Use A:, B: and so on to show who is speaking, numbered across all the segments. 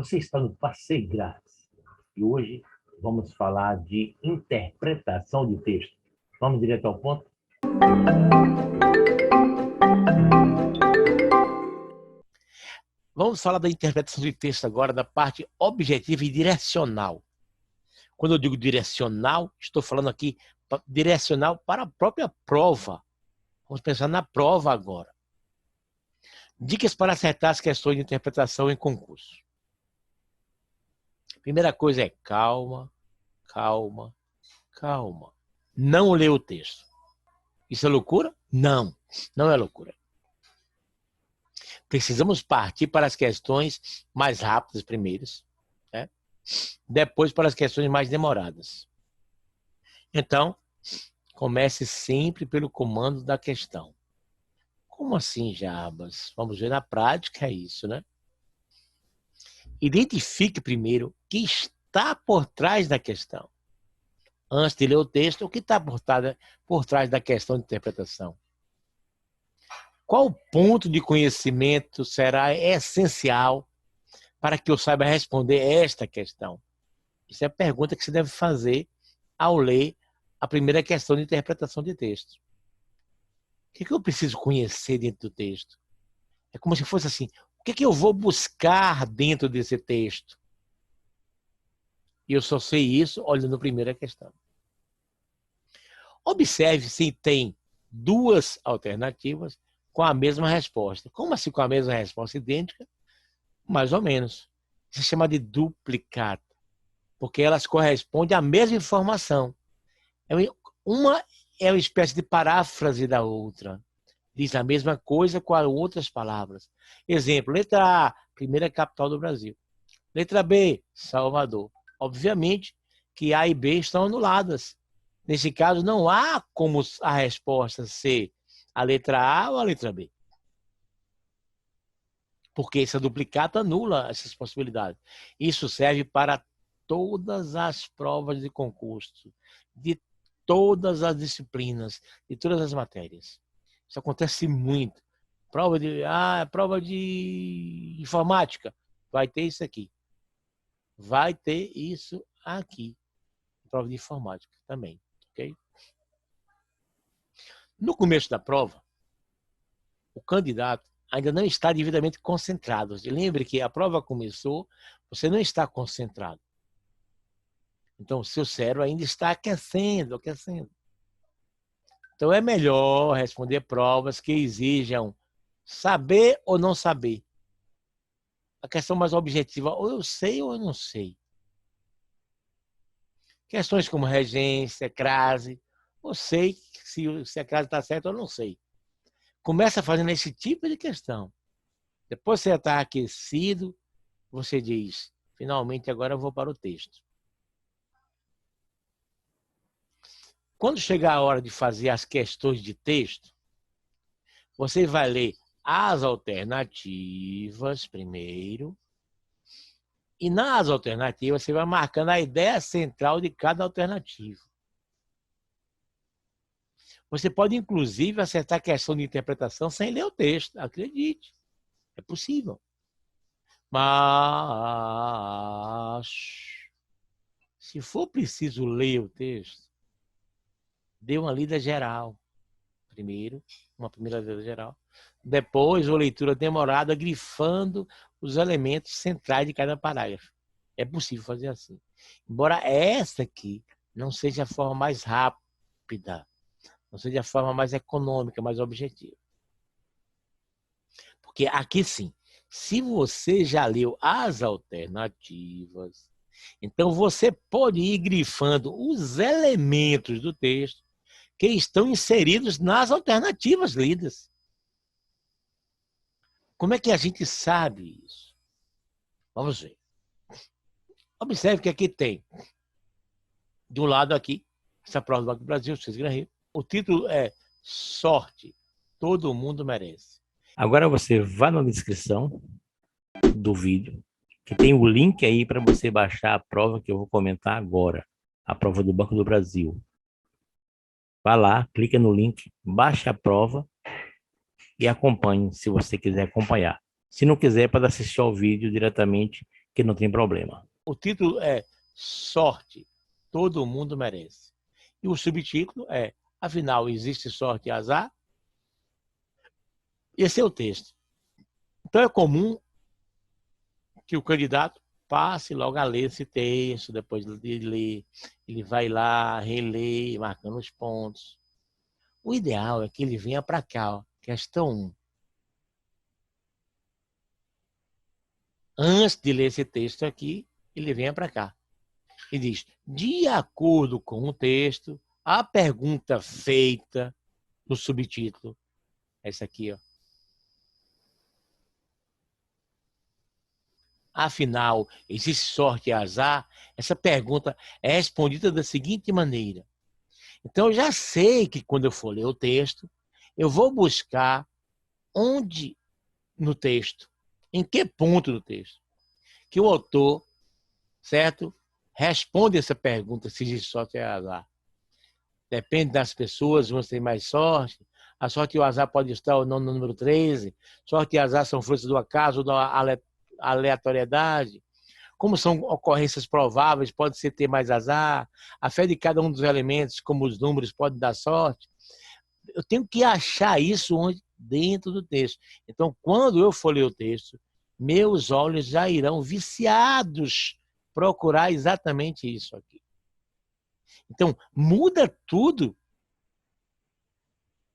A: Você está no Passeio Grátis e hoje vamos falar de interpretação de texto. Vamos direto ao ponto? Vamos falar da interpretação de texto agora, da parte objetiva e direcional. Quando eu digo direcional, estou falando aqui direcional para a própria prova. Vamos pensar na prova agora. Dicas para acertar as questões de interpretação em concurso. Primeira coisa é calma, calma, calma. Não ler o texto. Isso é loucura? Não, não é loucura. Precisamos partir para as questões mais rápidas primeiro, né? Depois para as questões mais demoradas. Então, comece sempre pelo comando da questão. Como assim, Jabas? Vamos ver na prática, é isso, né? Identifique primeiro o que está por trás da questão. Antes de ler o texto, o que está por trás da questão de interpretação? Qual ponto de conhecimento será essencial para que eu saiba responder esta questão? Isso é a pergunta que você deve fazer ao ler a primeira questão de interpretação de texto. O que eu preciso conhecer dentro do texto? É como se fosse assim, o que eu vou buscar dentro desse texto? E eu só sei isso olhando a primeira questão. Observe se tem duas alternativas com a mesma resposta. Como assim com a mesma resposta idêntica? Mais ou menos. Isso se chama de duplicata, porque elas correspondem à mesma informação. Uma é uma espécie de paráfrase da outra. Diz a mesma coisa com outras palavras. Exemplo, letra A, primeira capital do Brasil. Letra B, Salvador. Obviamente que A e B estão anuladas. Nesse caso, não há como a resposta ser a letra A ou a letra B. Porque essa duplicata anula essas possibilidades. Isso serve para todas as provas de concurso, de todas as disciplinas, de todas as matérias. Isso acontece muito. Prova de informática, vai ter isso aqui. Vai ter isso aqui. Prova de informática também. Okay? No começo da prova, o candidato ainda não está devidamente concentrado. Lembre que a prova começou, você não está concentrado. Então, o seu cérebro ainda está aquecendo. Então, é melhor responder provas que exijam saber ou não saber. A questão mais objetiva, ou eu sei ou eu não sei. Questões como regência, crase, eu sei se a crase está certa ou não sei. Começa fazendo esse tipo de questão. Depois você está aquecido, você diz, finalmente agora eu vou para o texto. Quando chegar a hora de fazer as questões de texto, você vai ler as alternativas primeiro, e nas alternativas você vai marcando a ideia central de cada alternativa. Você pode, inclusive, acertar a questão de interpretação sem ler o texto. Acredite. É possível. Mas, se for preciso ler o texto, dê uma lida geral. Primeiro, uma primeira lida geral. Depois, uma leitura demorada, grifando os elementos centrais de cada parágrafo. É possível fazer assim. Embora essa aqui não seja a forma mais rápida, não seja a forma mais econômica, mais objetiva. Porque aqui sim, se você já leu as alternativas, então você pode ir grifando os elementos do texto que estão inseridos nas alternativas lidas. Como é que a gente sabe isso? Vamos ver. Observe que aqui tem, de um lado aqui, essa prova do Banco do Brasil, César Gran Rio. O título é Sorte, todo mundo merece. Agora você vai na descrição do vídeo, que tem o link aí para você baixar a prova que eu vou comentar agora, a prova do Banco do Brasil. Vá lá, clica no link, baixa a prova e acompanhe, se você quiser acompanhar. Se não quiser, pode assistir ao vídeo diretamente
B: que não tem problema.
A: O título é Sorte, todo mundo merece. E o subtítulo é Afinal, existe sorte e azar? Esse é o texto. Então é comum que o candidato passe logo a ler esse texto, depois de ler, ele vai lá, relê, marcando os pontos. O ideal é que ele venha para cá, ó, questão 1. Antes de ler esse texto aqui, ele venha para cá. E diz, de acordo com o texto, a pergunta feita no subtítulo, essa aqui, ó. Afinal, existe sorte e azar? Essa pergunta é respondida da seguinte maneira. Então, eu já sei que quando eu for ler o texto, eu vou buscar onde no texto, em que ponto do texto, que o autor, certo, responde essa pergunta se existe sorte e azar. Depende das pessoas, umas têm mais sorte. A sorte e o azar pode estar ou não no número 13. Sorte e azar são frutos do acaso ou da aleatoriedade. Como são ocorrências prováveis, pode ser ter mais azar. A fé de cada um dos elementos, como os números, pode dar sorte. Eu tenho que achar isso dentro do texto. Então, quando eu for ler o texto, meus olhos já irão viciados procurar exatamente isso aqui. Então, muda tudo.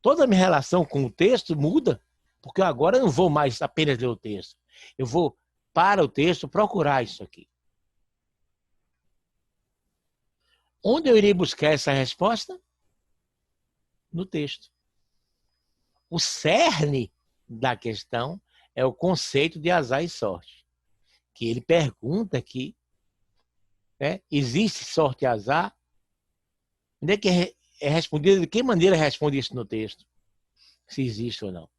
A: Toda a minha relação com o texto muda, porque agora eu não vou mais apenas ler o texto. Eu vou, para o texto, procurar isso aqui. Onde eu irei buscar essa resposta? No texto. O cerne da questão é o conceito de azar e sorte. Que ele pergunta aqui, né, existe sorte e azar? Onde é que é respondido? De que maneira responde isso no texto? Se existe ou não.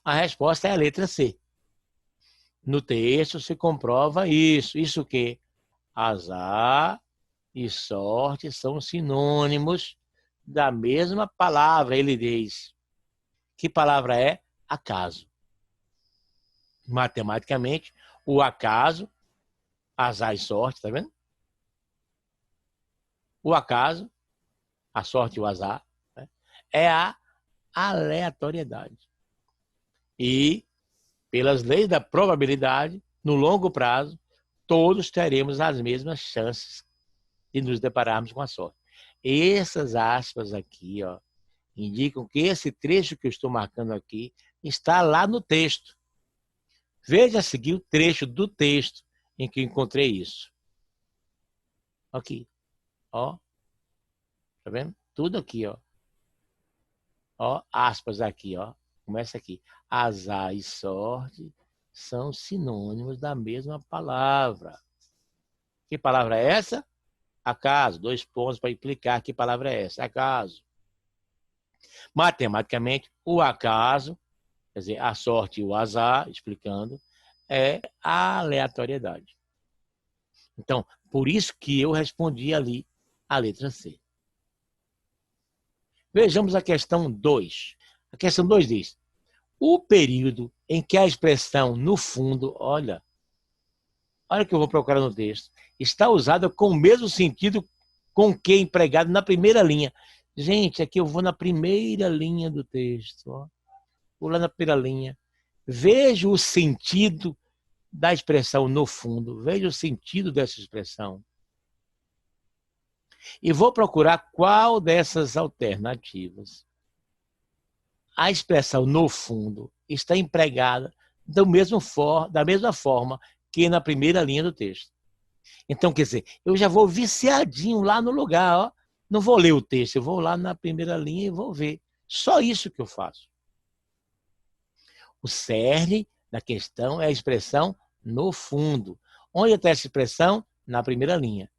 A: A resposta é a letra C. No texto se comprova isso. Isso o quê? Azar e sorte são sinônimos da mesma palavra, ele diz. Que palavra é? Acaso. Matematicamente, o acaso, azar e sorte, tá vendo? O acaso, a sorte e o azar, né, é a aleatoriedade. E, pelas leis da probabilidade, no longo prazo, todos teremos as mesmas chances de nos depararmos com a sorte. Essas aspas aqui, ó, indicam que esse trecho que eu estou marcando aqui está lá no texto. Veja a seguir o trecho do texto em que encontrei isso. Aqui, ó. Tá vendo? Tudo aqui, ó. Ó, aspas aqui, ó. Começa aqui. Azar e sorte são sinônimos da mesma palavra. Que palavra é essa? Acaso. 2 pontos para implicar que palavra é essa. Acaso. Matematicamente, o acaso, quer dizer, a sorte e o azar, explicando, é a aleatoriedade. Então, por isso que eu respondi ali a letra C. Vejamos a questão 2. A questão 2 diz, o período em que a expressão no fundo, olha o que eu vou procurar no texto, está usada com o mesmo sentido com que empregado na primeira linha. Gente, aqui eu vou na primeira linha do texto. Ó. Vou lá na primeira linha. Veja o sentido da expressão no fundo. Veja o sentido dessa expressão. E vou procurar qual dessas alternativas a expressão no fundo está empregada da mesma forma que na primeira linha do texto. Então, quer dizer, eu já vou viciadinho lá no lugar, ó. Não vou ler o texto, eu vou lá na primeira linha e vou ver. Só isso que eu faço. O cerne da questão é a expressão no fundo. Onde está essa expressão? Na primeira linha.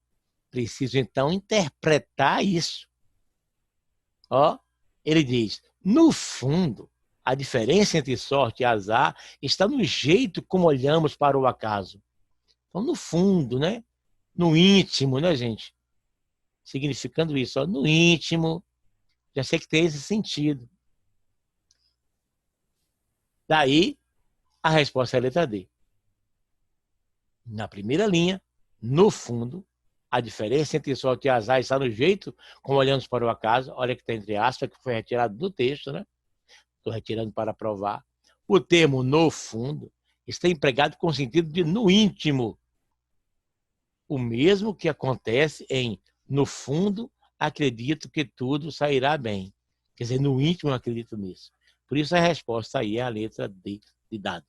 A: Preciso, então, interpretar isso. Ó, ele diz, no fundo, a diferença entre sorte e azar está no jeito como olhamos para o acaso. Então, no fundo, né? No íntimo, né, gente? Significando isso, ó, no íntimo, já sei que tem esse sentido. Daí, A resposta é a letra D. Na primeira linha, no fundo, a diferença entre sorte e azar está no jeito como olhamos para o acaso. Olha que está entre aspas, que foi retirado do texto, né? Estou retirando para provar. O termo no fundo está empregado com o sentido de no íntimo. O mesmo que acontece em no fundo, acredito que tudo sairá bem. Quer dizer, no íntimo eu acredito nisso. Por isso a resposta aí é a letra D de dado.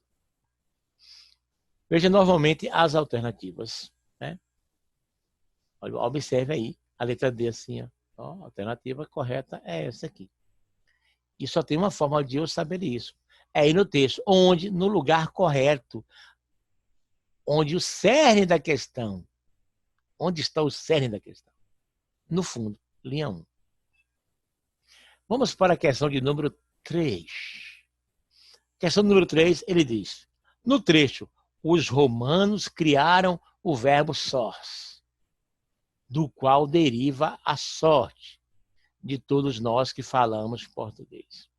A: Veja novamente as alternativas. Né? Observe aí a letra D assim. Ó. A alternativa correta é essa aqui. E só tem uma forma de eu saber isso. É aí no texto, onde, no lugar correto, onde o cerne da questão. Onde está o cerne da questão? No fundo, linha 1. Vamos para a questão de número 3. Questão número 3, ele diz: no trecho, os romanos criaram o verbo sors, do qual deriva a sorte de todos nós que falamos português.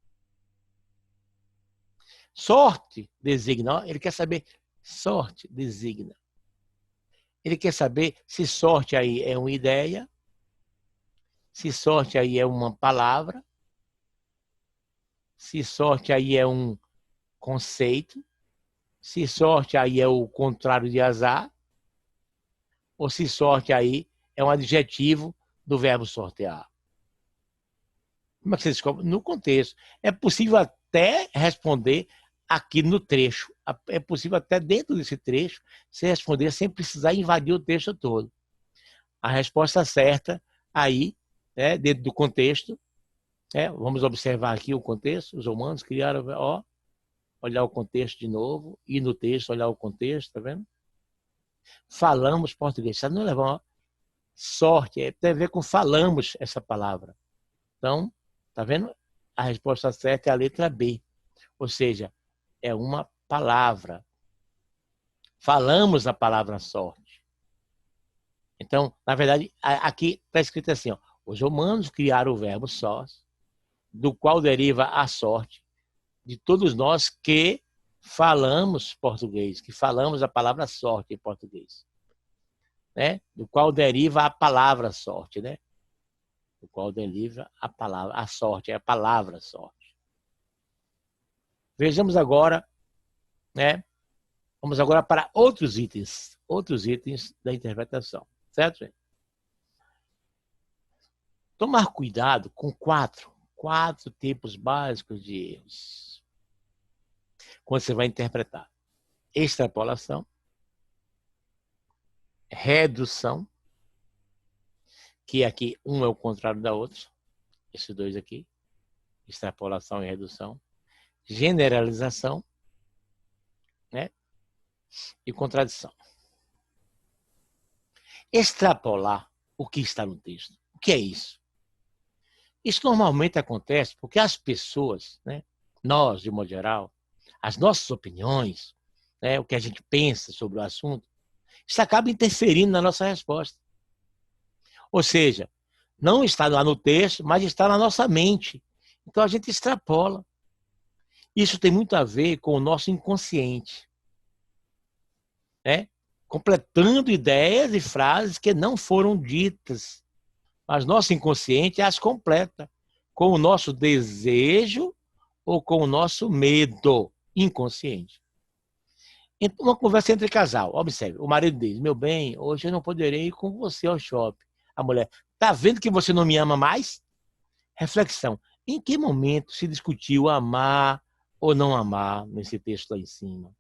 A: Sorte designa, ele quer saber, sorte designa. Ele quer saber se sorte aí é uma ideia, se sorte aí é uma palavra, se sorte aí é um conceito, se sorte aí é o contrário de azar, ou se sorte aí é um adjetivo do verbo sortear. Como é que você descobre? No contexto. É possível até responder aqui no trecho. É possível até dentro desse trecho você responder sem precisar invadir o texto todo. A resposta certa aí, né, dentro do contexto, vamos observar aqui o contexto. Os romanos criaram, olhar o contexto de novo, e no texto olhar o contexto, tá vendo? Falamos português. Sabe, não levar sorte, tem a ver com falamos essa palavra. Então, tá vendo? A resposta certa é a letra B. Ou seja, é uma palavra. Falamos a palavra sorte. Então, na verdade, aqui está escrito assim, ó, os romanos criaram o verbo sors, do qual deriva a sorte de todos nós que falamos português, que falamos a palavra sorte em português. Né? Do qual deriva a palavra sorte, né? Do qual deriva a palavra, a sorte, é a palavra sorte. Vejamos agora, né? Vamos agora para outros itens da interpretação, certo, gente? Tomar cuidado com quatro tipos básicos de erros quando você vai interpretar: extrapolação, redução, que aqui um é o contrário da outra, esses dois aqui, extrapolação e redução, generalização, né? E contradição. Extrapolar o que está no texto. O que é isso? Isso normalmente acontece porque as pessoas, né, nós, de modo geral, as nossas opiniões, né, o que a gente pensa sobre o assunto, isso acaba interferindo na nossa resposta. Ou seja, não está lá no texto, mas está na nossa mente. Então a gente extrapola. Isso tem muito a ver com o nosso inconsciente, né? Completando ideias e frases que não foram ditas. Mas nosso inconsciente as completa com o nosso desejo ou com o nosso medo inconsciente. Uma conversa entre casal. Observe, o marido diz: meu bem, hoje eu não poderei ir com você ao shopping. A mulher: tá vendo que você não me ama mais? Reflexão: em que momento se discutiu amar ou não amar nesse texto lá em cima?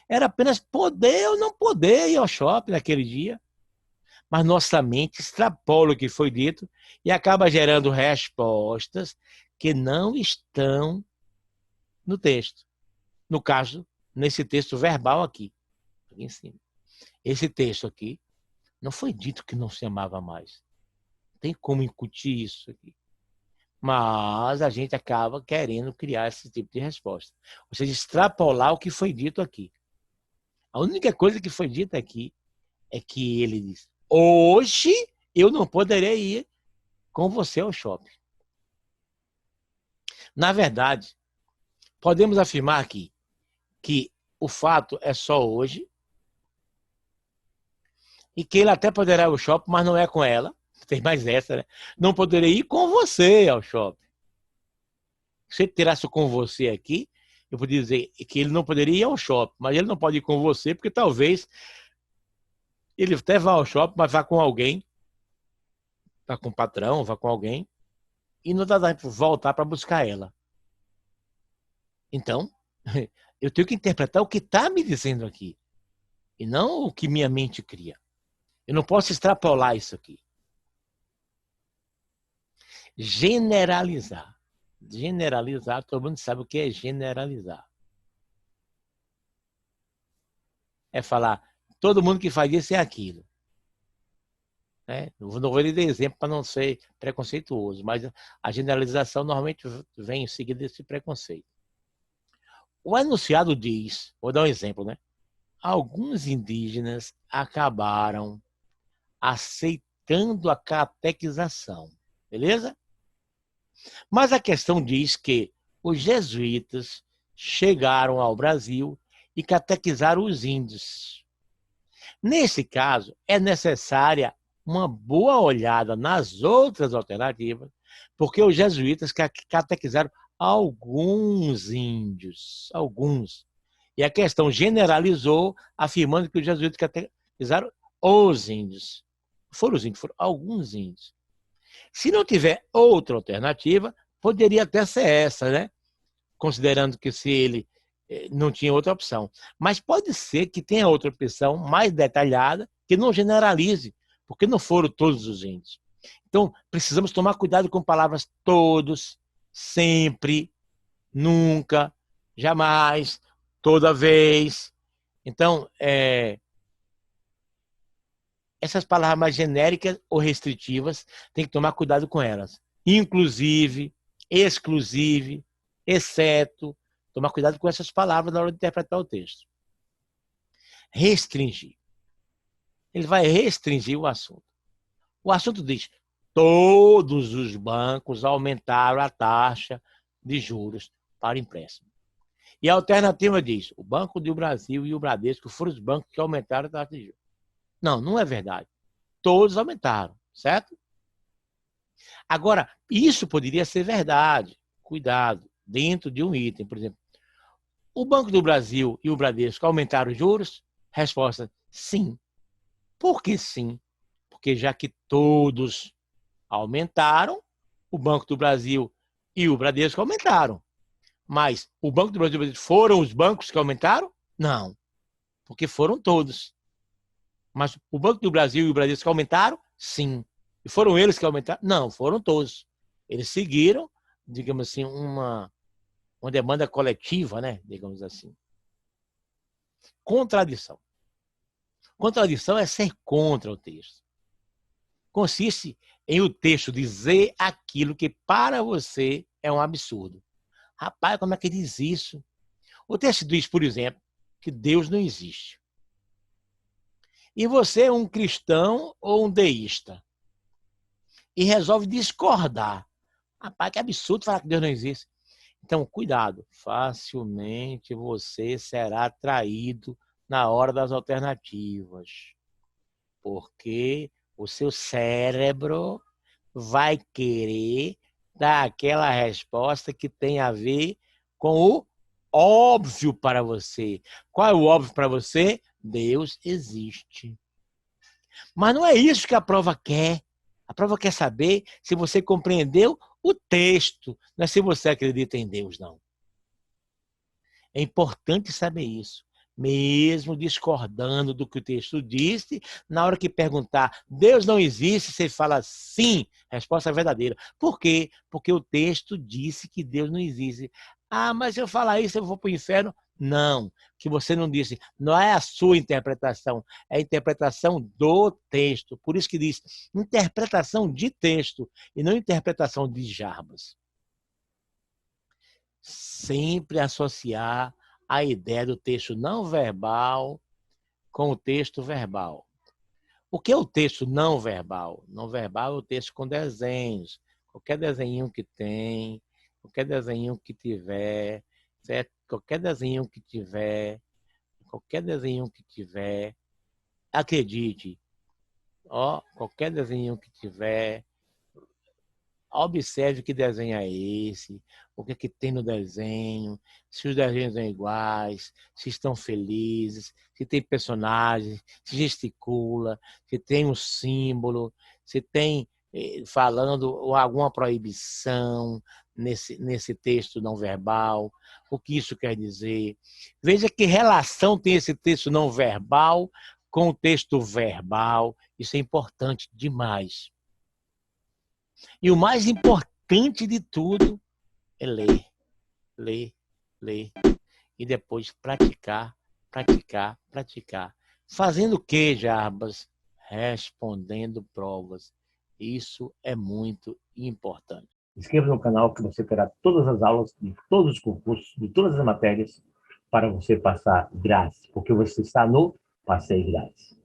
A: Era apenas poder ou não poder ir ao shopping naquele dia. Mas nossa mente extrapola o que foi dito e acaba gerando respostas que não estão no texto. No caso, nesse texto verbal aqui em cima. Esse texto aqui não foi dito que não se amava mais. Não tem como incutir isso aqui. Mas a gente acaba querendo criar esse tipo de resposta. Ou seja, extrapolar o que foi dito aqui. A única coisa que foi dita aqui é que ele diz: hoje eu não poderei ir com você ao shopping. Na verdade, podemos afirmar aqui que o fato é só hoje e que ele até poderá ir ao shopping, mas não é com ela. Tem mais essa, né? Não poderia ir com você ao shopping. Se ele tirasse com você aqui, eu poderia dizer que ele não poderia ir ao shopping, mas ele não pode ir com você porque talvez ele até vá ao shopping, mas vá com alguém, vá com o patrão, vá com alguém, e não dá para voltar para buscar ela. Então, eu tenho que interpretar o que está me dizendo aqui, e não o que minha mente cria. Eu não posso extrapolar isso aqui. Generalizar. Generalizar, todo mundo sabe o que é generalizar. É falar, todo mundo que faz isso é aquilo. Né? Não vou lhe dar exemplo para não ser preconceituoso, mas a generalização normalmente vem em seguida desse preconceito. O enunciado diz, vou dar um exemplo, né? Alguns indígenas acabaram aceitando a catequização, beleza? Mas a questão diz que os jesuítas chegaram ao Brasil e catequizaram os índios. Nesse caso, é necessária uma boa olhada nas outras alternativas, porque os jesuítas catequizaram alguns índios, alguns. E a questão generalizou, afirmando que os jesuítas catequizaram os índios. Foram os índios, foram alguns índios. Se não tiver outra alternativa, poderia até ser essa, né? Considerando que se ele não tinha outra opção. Mas pode ser que tenha outra opção mais detalhada, que não generalize, porque não foram todos os índios. Então, precisamos tomar cuidado com palavras todos, sempre, nunca, jamais, toda vez. Então, essas palavras mais genéricas ou restritivas, tem que tomar cuidado com elas. Inclusive, exclusive, exceto. Tomar cuidado com essas palavras na hora de interpretar o texto. Restringir. Ele vai restringir o assunto. O assunto diz, todos os bancos aumentaram a taxa de juros para empréstimo. E a alternativa diz, o Banco do Brasil e o Bradesco foram os bancos que aumentaram a taxa de juros. Não, não é verdade. Todos aumentaram, certo? Agora, isso poderia ser verdade. Cuidado, dentro de um item, por exemplo. O Banco do Brasil e o Bradesco aumentaram os juros? Resposta, sim. Por que sim? Porque já que todos aumentaram, o Banco do Brasil e o Bradesco aumentaram. Mas o Banco do Brasil e o Bradesco foram os bancos que aumentaram? Não, porque foram todos. Mas o Banco do Brasil e o Bradesco aumentaram? Sim. E foram eles que aumentaram? Não, foram todos. Eles seguiram, digamos assim, uma demanda coletiva, né? Digamos assim. Contradição. Contradição é ser contra o texto. Consiste em o texto dizer aquilo que para você é um absurdo. Rapaz, como é que diz isso? O texto diz, por exemplo, que Deus não existe. E você é um cristão ou um deísta. E resolve discordar. Rapaz, que absurdo falar que Deus não existe. Então, cuidado. Facilmente você será traído na hora das alternativas. Porque o seu cérebro vai querer dar aquela resposta que tem a ver com o óbvio para você. Qual é o óbvio para você? Deus existe. Mas não é isso que a prova quer. A prova quer saber se você compreendeu o texto, não é se você acredita em Deus, não. É importante saber isso. Mesmo discordando do que o texto disse, na hora que perguntar, Deus não existe, você fala sim, resposta verdadeira. Por quê? Porque o texto disse que Deus não existe. Ah, mas se eu falar isso, eu vou para o inferno? Não, que você não disse. Não é a sua interpretação, é a interpretação do texto. Por isso que diz interpretação de texto e não interpretação de Jarbas. Sempre associar a ideia do texto não verbal com o texto verbal. O que é o texto não verbal? Não verbal é o texto com desenhos. Qualquer desenho que tem, qualquer desenho que tiver, certo? qualquer desenho que tiver, acredite, qualquer desenho que tiver, observe que desenho é esse, o que é que tem no desenho, se os desenhos são iguais, se estão felizes, se tem personagens, se gesticula, se tem um símbolo, se tem falando alguma proibição nesse texto não verbal, o que isso quer dizer. Veja que relação tem esse texto não verbal com o texto verbal, isso é importante demais. E o mais importante de tudo é ler, ler, ler. E depois praticar, praticar, praticar. Fazendo o que, Jarbas? Respondendo provas. Isso é muito importante. Inscreva-se no canal que você terá todas as aulas de todos os concursos, de todas as matérias, para você passar grátis, porque você está no Passeio Grátis.